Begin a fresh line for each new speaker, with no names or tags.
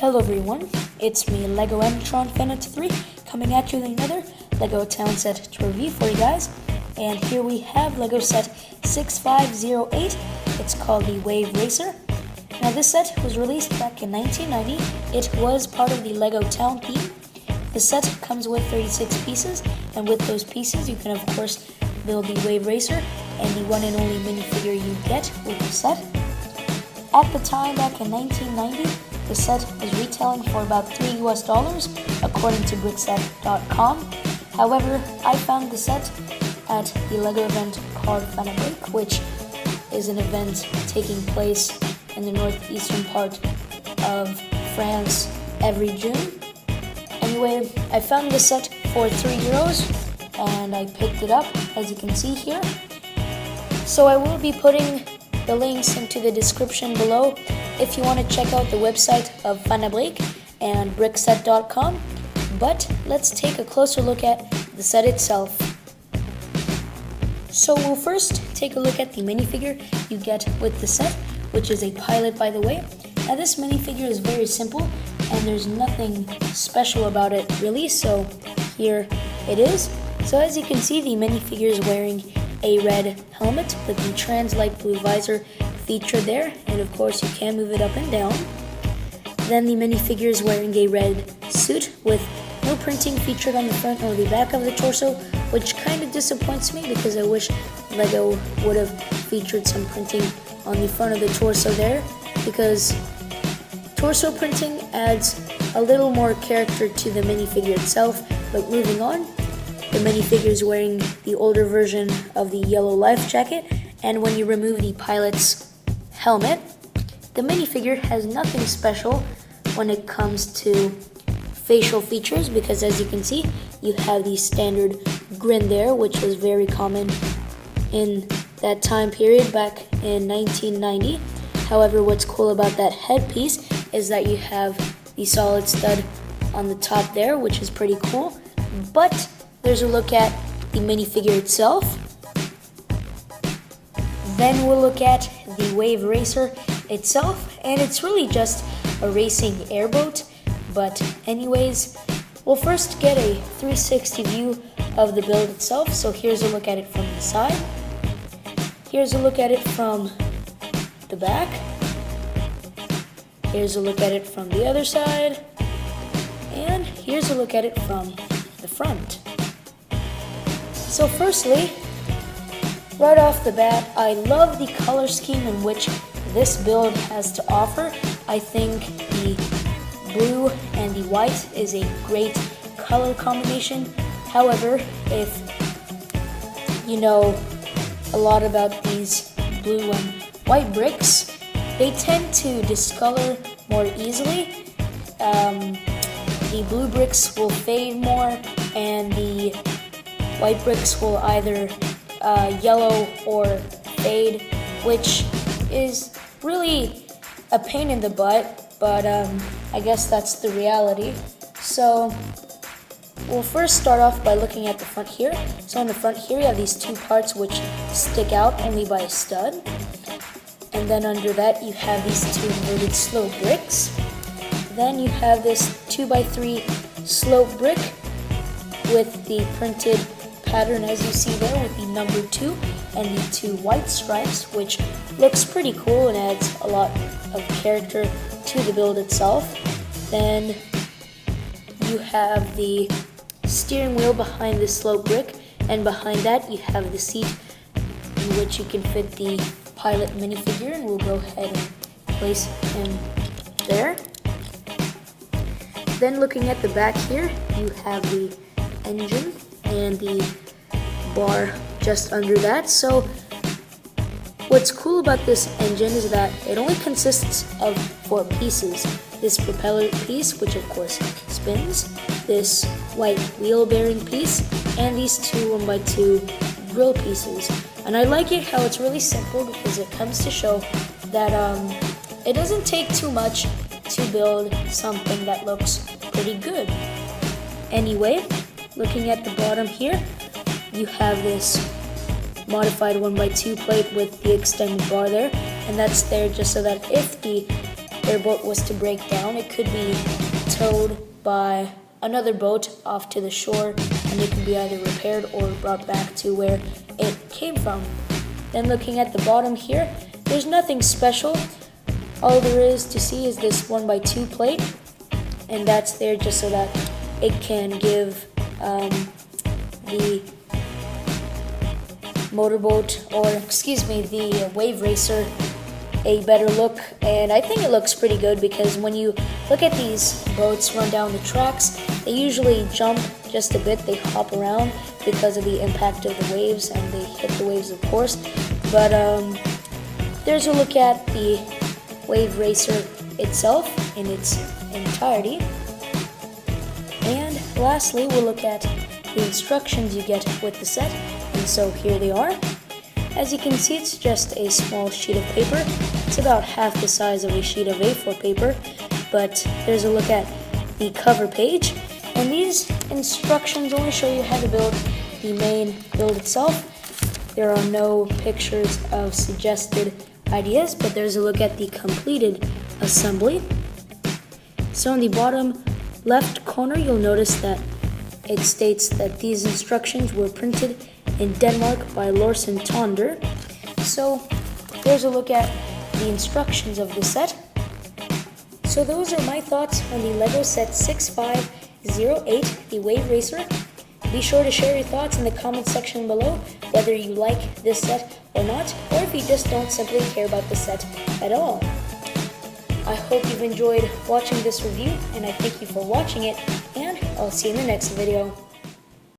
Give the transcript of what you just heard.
Hello everyone, it's me Lego Entron Fan 3 coming at you with another Lego Town Set to review for you guys. And here we have Lego Set 6508. It's called the Wave Racer. Now this set was released back in 1990. It was part of the Lego Town theme. The set comes with 36 pieces, and with those pieces you can of course build the Wave Racer and the one and only minifigure you get with the set. At the time, back in 1990, the set was retailing for about $3 US according to Brickset.com. However, I found the set at the Lego event called Fun and Break, which is an event taking place in the northeastern part of France every June. Anyway, I found the set for €3 and I picked it up, as you can see here. So I will be putting the links into the description below if you want to check out the website of Fun and Break and Brickset.com. But let's take a closer look at the set itself. So we'll first take a look at the minifigure you get with the set, which is a pilot, by the way. Now this minifigure is very simple and there's nothing special about it really, so here it is. So as you can see, the minifigure is wearing a red helmet with the trans light blue visor featured there, and of course you can move it up and down. Then the minifigure is wearing a red suit with no printing featured on the front or the back of the torso, which kind of disappoints me because I wish Lego would have featured some printing on the front of the torso there, because torso printing adds a little more character to the minifigure itself. But moving on, the minifigure is wearing the older version of the yellow life jacket, and when you remove the pilot's helmet, the minifigure has nothing special when it comes to facial features, because as you can see, you have the standard grin there, which was very common in that time period back in 1990. However, what's cool about that headpiece is that you have the solid stud on the top there, which is pretty cool. But there's a look at the minifigure itself. Then we'll look at the Wave Racer itself, and it's really just a racing airboat. But anyways, we'll first get a 360 view of the build itself. So here's a look at it from the side. Here's a look at it from the back. Here's a look at it from the other side. And here's a look at it from the front. So firstly, right off the bat, I love the color scheme in which this build has to offer. I think the blue and the white is a great color combination. However, if you know a lot about these blue and white bricks, they tend to discolor more easily. The blue bricks will fade more, and the white bricks will either yellow or fade, which is really a pain in the butt, but I guess that's the reality. So we'll first start off by looking at the front here. So on the front here you have these two parts which stick out only by a stud, and then under that you have these two inverted slope bricks. Then you have this 2x3 slope brick with the printed pattern as you see there, with the number 2 and the 2 white stripes, which looks pretty cool and adds a lot of character to the build itself. Then you have the steering wheel behind the slope brick, and behind that you have the seat in which you can fit the pilot minifigure, and we'll go ahead and place him there. Then looking at the back here, you have the engine and the bar just under that. So what's cool about this engine is that it only consists of 4 pieces. This propeller piece, which of course spins, this white wheel bearing piece, and these two 1x2 grill pieces. And I like it how it's really simple, because it comes to show that it doesn't take too much to build something that looks pretty good. Anyway, looking at the bottom here, you have this modified 1x2 plate with the extended bar there, and that's there just so that if the their boat was to break down, it could be towed by another boat off to the shore, and it could be either repaired or brought back to where it came from. Then looking at the bottom here, there's nothing special. All there is to see is this 1x2 plate, and that's there just so that it can give the motorboat, or the wave racer a better look. And I think it looks pretty good, because when you look at these boats run down the tracks, they usually jump just a bit, they hop around because of the impact of the waves, and they hit the waves, of course. But there's a look at the wave racer itself in its entirety. And lastly, we'll look at the instructions you get with the set, and so here they are. As you can see, it's just a small sheet of paper. It's about half the size of a sheet of A4 paper, but there's a look at the cover page, and these instructions only show you how to build the main build itself. There are no pictures of suggested ideas, but there's a look at the completed assembly. So in the bottom left corner, you'll notice that it states that these instructions were printed in Denmark by Lorsen Tonder. So there's a look at the instructions of the set. So those are my thoughts on the LEGO Set 6508, the Wave Racer. Be sure to share your thoughts in the comment section below, whether you like this set or not, or if you just don't simply care about the set at all. I hope you've enjoyed watching this review, and I thank you for watching it, and I'll see you in the next video.